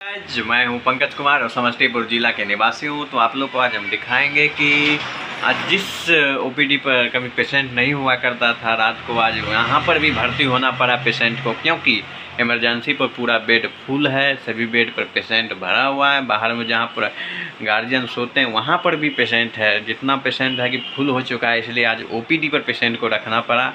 आज मैं हूं पंकज कुमार और समस्तीपुर जिला के निवासी हूं। तो आप लोग को आज हम दिखाएंगे कि आज जिस ओपीडी पर कभी पेशेंट नहीं हुआ करता था, रात को आज यहां पर भी भर्ती होना पड़ा पेशेंट को, क्योंकि इमरजेंसी पर पूरा बेड फुल है। सभी बेड पर पेशेंट भरा हुआ है। बाहर में जहां पर गार्जियन सोते हैं वहां पर भी पेशेंट है। जितना पेशेंट है कि फुल हो चुका है, इसलिए आज ओपीडी पर पेशेंट को रखना पड़ा।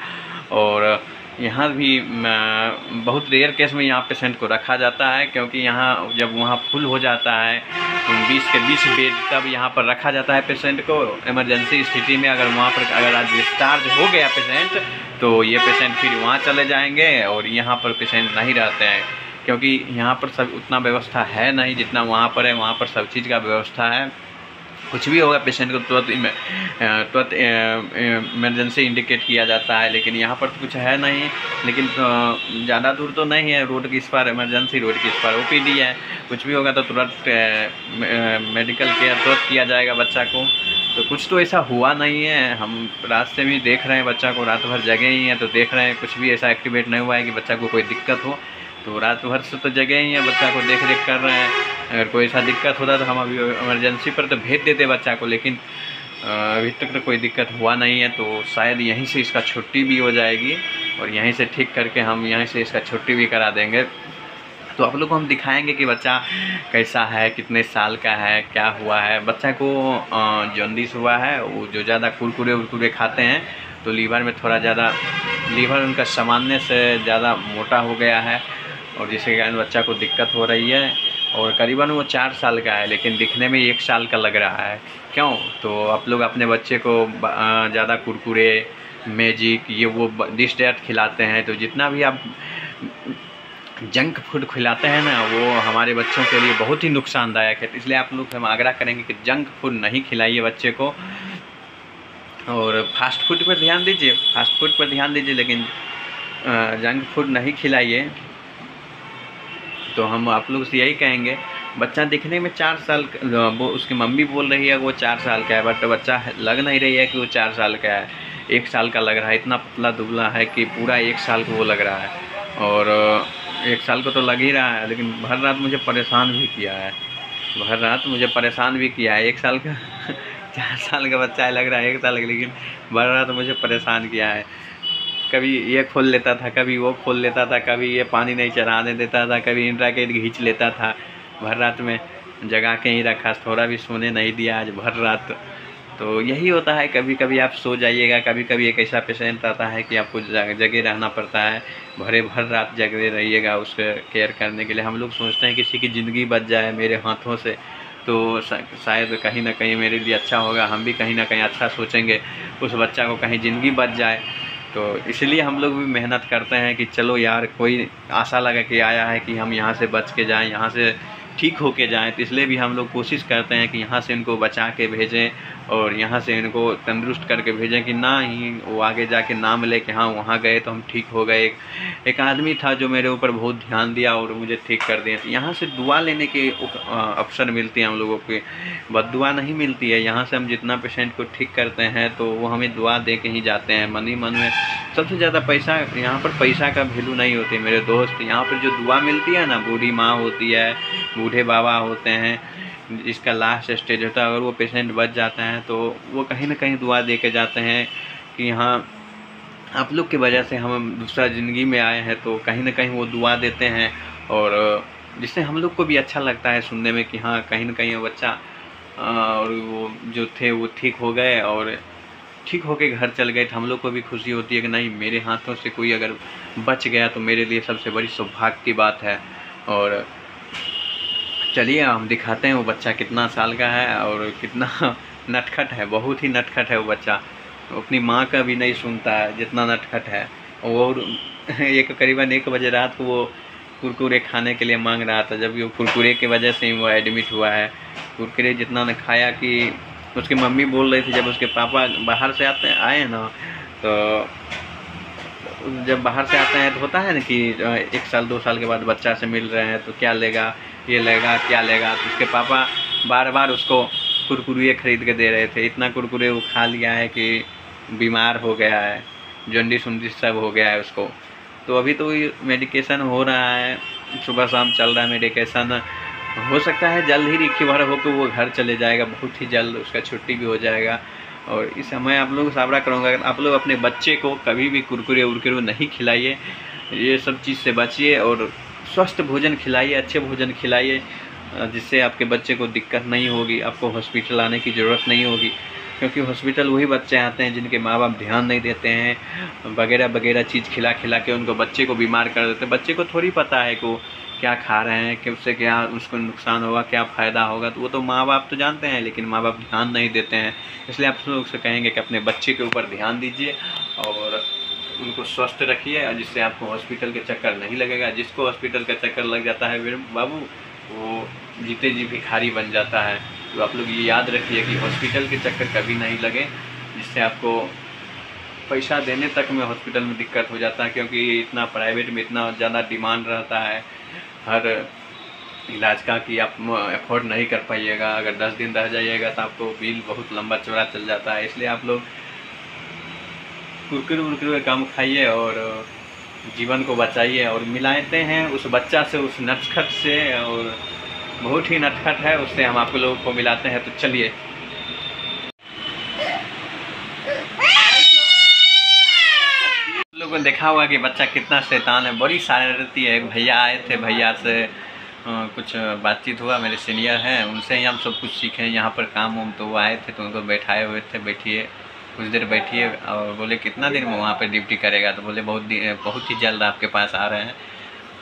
और यहाँ भी बहुत रेयर केस में यहाँ पेशेंट को रखा जाता है, क्योंकि यहाँ जब वहाँ फुल हो जाता है 20 के 20 बेड, तब यहाँ पर रखा जाता है पेशेंट को। इमरजेंसी स्थिति में अगर वहाँ पर अगर आज डिस्चार्ज हो गया पेशेंट, तो ये पेशेंट फिर वहाँ चले जाएंगे और यहाँ पर पेशेंट नहीं रहते हैं, क्योंकि यहाँ पर सब उतना व्यवस्था है नहीं जितना वहाँ पर है। वहाँ पर सब चीज़ का व्यवस्था है। कुछ भी होगा पेशेंट को तुरंत इमरजेंसी इंडिकेट किया जाता है, लेकिन यहाँ पर तो कुछ है नहीं। लेकिन ज़्यादा दूर तो नहीं है, रोड के इस पार इमरजेंसी, रोड के इस पार ओपीडी है। कुछ भी होगा तो तुरंत मेडिकल केयर तुरंत किया जाएगा बच्चा को। तो कुछ तो ऐसा हुआ नहीं है। हम रास्ते में देख रहे हैं बच्चा को, रात भर जगे ही हैं, तो देख रहे हैं कुछ भी ऐसा एक्टिवेट नहीं हुआ है कि बच्चा को कोई दिक्कत हो। तो रात भर से तो जगह ही है, बच्चा को देख रेख कर रहे हैं। अगर कोई ऐसा दिक्कत होता तो हम अभी इमरजेंसी पर तो भेज देते बच्चा को, लेकिन अभी तक तो कोई दिक्कत हुआ नहीं है। तो शायद यहीं से इसका छुट्टी भी हो जाएगी और यहीं से ठीक करके हम यहीं से इसका छुट्टी भी करा देंगे। तो आप लोग को हम दिखाएंगे कि बच्चा कैसा है, कितने साल का है, क्या हुआ है। बच्चा को जॉन्डिस हुआ है। वो जो ज़्यादा कुरकुरे खाते हैं तो लीवर में थोड़ा ज़्यादा, लीवर उनका सामान्य से ज़्यादा मोटा हो गया है, और जिसके कारण बच्चा को दिक्कत हो रही है। और करीबन वो 4 साल का है, लेकिन दिखने में 1 साल का लग रहा है। क्यों? तो आप लोग अपने बच्चे को ज़्यादा कुरकुरे, मैजिक, ये वो डिश डैट खिलाते हैं, तो जितना भी आप जंक फूड खिलाते हैं ना, वो हमारे बच्चों के लिए बहुत ही नुकसानदायक है। इसलिए आप लोग हम आग्रह करेंगे कि जंक फूड नहीं खिलाइए बच्चे को, और फास्ट फूड पर ध्यान दीजिए, फास्ट फूड पर ध्यान दीजिए, लेकिन जंक फूड नहीं खिलाइए। तो हम आप लोग से यही कहेंगे। बच्चा दिखने में 4 साल, वो उसकी मम्मी बोल रही है वो 4 साल का है, बट बच्चा लग नहीं रही है कि वो 4 साल का है, 1 साल का लग रहा है। इतना पतला दुबला है कि पूरा 1 साल को वो लग रहा है। और 1 साल को तो लग ही रहा है, लेकिन भर रात मुझे परेशान भी किया है, भर रात मुझे परेशान भी किया है। 1 साल का 4 साल का बच्चा है, लग रहा है 1 साल का, लेकिन भर रात मुझे परेशान किया है। कभी ये खोल लेता था, कभी वो खोल लेता था, कभी ये पानी नहीं चढ़ाने देता था, कभी इंट्राकेट खींच लेता था। भर रात में जगा के ही रखा, थोड़ा भी सोने नहीं दिया आज भर रात। तो यही होता है, कभी कभी आप सो जाइएगा, कभी कभी एक ऐसा पेशेंट आता है कि आपको जगे रहना पड़ता है, भर रात जगे रहिएगा उसके केयर करने के लिए। हम लोग सोचते हैं किसी की ज़िंदगी बच जाए मेरे हाथों से, तो शायद कहीं ना कहीं मेरे लिए अच्छा होगा, हम भी कहीं ना कहीं अच्छा सोचेंगे, उस बच्चा को कहीं ज़िंदगी बच जाए। तो इसलिए हम लोग भी मेहनत करते हैं कि चलो यार, कोई आशा लगा के आया है कि हम यहाँ से बच के जाएं, यहाँ से ठीक हो के जाएँ। तो इसलिए भी हम लोग कोशिश करते हैं कि यहाँ से इनको बचा के भेजें और यहाँ से इनको तंदुरुस्त करके भेजें, कि ना ही वो आगे जाके नाम ले कि हाँ वहाँ गए तो हम ठीक हो गए। एक आदमी था जो मेरे ऊपर बहुत ध्यान दिया और मुझे ठीक कर दिया। तो यहाँ से दुआ लेने के अवसर मिलती है हम लोगों को, बद्दुआ नहीं मिलती है। यहाँ से हम जितना पेशेंट को ठीक करते हैं तो वो हमें दुआ दे के ही जाते हैं। मन ही मन में सबसे ज़्यादा पैसा, यहाँ पर पैसा का वैल्यू नहीं होती मेरे दोस्त। यहाँ पर जो दुआ मिलती है ना, बूढ़ी माँ होती है, बूढ़े बाबा होते हैं, जिसका लास्ट स्टेज होता है, अगर वो पेशेंट बच जाता है तो वो कहीं ना कहीं दुआ दे के जाते हैं कि हाँ आप लोग की वजह से हम दूसरा ज़िंदगी में आए हैं। तो कहीं ना कहीं वो दुआ देते हैं, और जिससे हम लोग को भी अच्छा लगता है सुनने में कि हाँ कहीं ना कहीं वो बच्चा और वो जो थे वो ठीक हो गए और ठीक होके घर चल गए। तो हम लोग को भी खुशी होती है कि नहीं, मेरे हाथों से कोई अगर बच गया तो मेरे लिए सबसे बड़ी सौभाग्य की बात है। और चलिए हम दिखाते हैं वो बच्चा कितना साल का है और कितना नटखट है। बहुत ही नटखट है वो बच्चा, अपनी माँ का भी नहीं सुनता है, जितना नटखट है। और करीबन 1 बजे रात को वो कुरकुरे खाने के लिए मांग रहा था, जबकि वो कुरकुरे की वजह से ही वो एडमिट हुआ है। कुरकुरे जितना ने खाया कि उसकी मम्मी बोल रही थी, जब उसके पापा बाहर से आए ना, तो जब बाहर से आते हैं तो होता है ना कि 1 साल 2 साल के बाद बच्चा से मिल रहे हैं तो क्या लेगा, ये लेगा, क्या लेगा। तो उसके पापा बार बार उसको कुरकुरे खरीद के दे रहे थे। इतना कुरकुरे वो खा लिया है कि बीमार हो गया है, जॉन्डिस उन्डिस सब हो गया है उसको। तो अभी तो मेडिकेशन हो रहा है, सुबह शाम चल रहा है मेडिकेशन। हो सकता है जल्द ही रिकवर हो के वो घर चले जाएगा, बहुत ही जल्द उसका छुट्टी भी हो जाएगा। और इस समय आप लोग सावरा करूँगा, आप लोग अपने बच्चे को कभी भी कुरकुरे उरकुरे नहीं खिलाइए, ये सब चीज़ से बचिए और स्वस्थ भोजन खिलाइए, अच्छे भोजन खिलाइए, जिससे आपके बच्चे को दिक्कत नहीं होगी, आपको हॉस्पिटल आने की ज़रूरत नहीं होगी। क्योंकि हॉस्पिटल वही बच्चे आते हैं जिनके माँ बाप ध्यान नहीं देते हैं, वगैरह वगैरह चीज़ खिला खिला के उनको बच्चे को बीमार कर देते हैं। बच्चे को थोड़ी पता है कि वो क्या खा रहे हैं, कि उससे क्या उसको नुकसान होगा, क्या फ़ायदा होगा, तो वो तो माँ बाप तो जानते हैं, लेकिन माँ बाप ध्यान नहीं देते हैं। इसलिए आप लोग से कहेंगे कि अपने बच्चे के ऊपर ध्यान दीजिए और उनको स्वस्थ रखिए, जिससे आपको हॉस्पिटल के चक्कर नहीं लगेगा। जिसको हॉस्पिटल का चक्कर लग जाता है फिर बाबू वो जीते जी भिखारी बन जाता है। तो आप लोग ये याद रखिए कि हॉस्पिटल के चक्कर कभी नहीं लगे, जिससे आपको पैसा देने तक में हॉस्पिटल में दिक्कत हो जाता है। क्योंकि इतना प्राइवेट में इतना ज़्यादा डिमांड रहता है हर इलाज का कि आप अफोर्ड नहीं कर पाइएगा। अगर 10 दिन रह जाइएगा तो आपको बिल बहुत लंबा चौड़ा चल जाता है। इसलिए आप लोग कुरकुरे उरकुरे कम खाइए और जीवन को बचाइए। और मिलाते हैं उस बच्चा से, उस नटखट से, और बहुत ही नटखट है, उससे हम आप लोगों को मिलाते हैं। तो चलिए, लोगों ने देखा हुआ कि बच्चा कितना शैतान है, बड़ी शरारती है। एक भैया आए थे, भैया से कुछ बातचीत हुआ, मेरे सीनियर हैं, उनसे ही हम सब कुछ सीखे यहाँ पर काम वाम। तो वो आए थे तो उनको बैठाए हुए थे, बैठिए कुछ देर बैठिए, और बोले कितना दिन में वहाँ पर ड्यूटी करेगा। तो बोले बहुत ही जल्द आपके पास आ रहे हैं।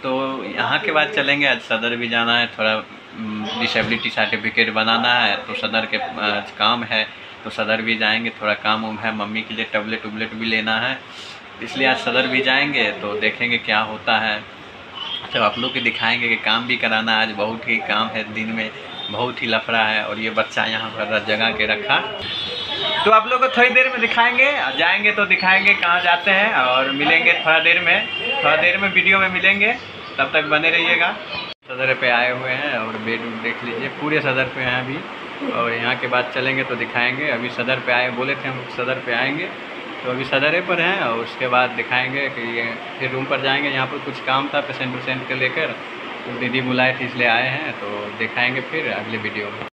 तो यहाँ के बाद चलेंगे, आज सदर भी जाना है, थोड़ा डिसेबिलिटी सर्टिफिकेट बनाना है, तो सदर के काम है, तो सदर भी जाएंगे। थोड़ा काम वाम है, मम्मी के लिए टैबलेट उबलेट भी लेना है, इसलिए आज सदर भी जाएंगे। तो देखेंगे क्या होता है, तो आप लोग को दिखाएंगे कि काम भी कराना है। आज बहुत ही काम है, दिन में बहुत ही लफड़ा है। और ये बच्चा यहाँ पर जगह के रखा, तो आप लोग को थोड़ी देर में दिखाएंगे, जाएंगे तो दिखाएंगे कहाँ जाते हैं, और मिलेंगे थोड़ा देर में वीडियो में मिलेंगे। तब तक बने रहिएगा। सदर पे आए हुए हैं और बेड देख लीजिए, पूरे सदर पे हैं अभी, और यहाँ के बाद चलेंगे तो दिखाएंगे। अभी सदर पे आए, बोले थे हम सदर पे आएंगे, तो अभी सदर पर हैं, और उसके बाद दिखाएंगे कि ये फिर रूम पर जाएंगे। यहाँ पर कुछ काम था पेशेंट के लेकर, तो दीदी बुलाए थे इसलिए आए हैं, तो दिखाएंगे फिर अगले वीडियो में।